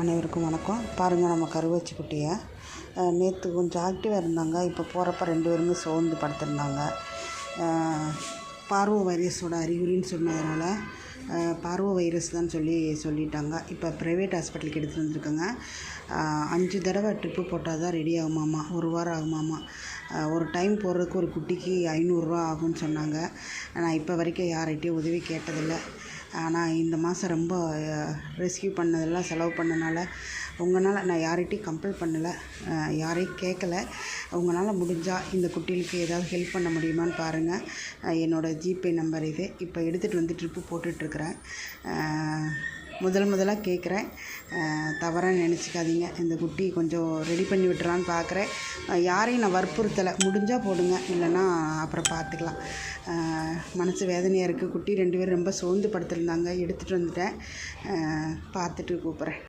அனைவருக்கும் வணக்கம். பாருங்கள், நம்ம கருவாச்சி குட்டியை நேற்று கொஞ்சம் ஆக்டிவாக இருந்தாங்க. இப்போ போகிறப்ப 2 பேருமே சோர்ந்து படுத்திருந்தாங்க. பார்வோ வைரஸோட அறிகுறின்னு சொன்னதுனால பார்வோ வைரஸ் தான் சொல்லிட்டாங்க. இப்போ ப்ரைவேட் ஹாஸ்பிட்டலுக்கு எடுத்துகிட்டு வந்திருக்கேங்க. 5 தடவை ட்ரிப்பு போட்டால் தான் ரெடி ஆகுமாம்மா. 1 வாரம் ஆகுமாம்மா. ஒரு டைம் போடுறதுக்கு ஒரு குட்டிக்கு 500 ரூபா ஆகும்னு சொன்னாங்க. நான் இப்போ வரைக்கும் யார்கிட்டையும் உதவி கேட்டதில்லை. ஆனால் இந்த மாதம் ரொம்ப ரெஸ்கியூ பண்ணதெல்லாம் செலவு பண்ணனால உங்களால் நான் யார்கிட்டையும் கம்பல் பண்ணலை, யாரையும் கேட்கல. உங்களால் முடிஞ்சால் இந்த குட்டிகளுக்கு ஏதாவது ஹெல்ப் பண்ண முடியுமான்னு பாருங்கள். என்னோடய ஜிபே நம்பர் இது. இப்போ எடுத்துகிட்டு வந்து ட்ரிப்பு போட்டுட்ருக்குறேன். முதலாக கேட்குறேன், தவறாக நினச்சிக்காதீங்க. இந்த குட்டி கொஞ்சம் ரெடி பண்ணி விட்டுறான்னு பார்க்குறேன். யாரையும் நான் வற்புறுத்தலை. முடிஞ்சால் போடுங்க, இல்லைன்னா அப்புறம் பார்த்துக்கலாம். மனசு வேதனையாக இருக்குது. குட்டி 2 பேரும் ரொம்ப சோர்ந்து படுத்திருந்தாங்க. எடுத்துகிட்டு வந்துட்டேன். பார்த்துட்டு கூப்பிட்றேன்.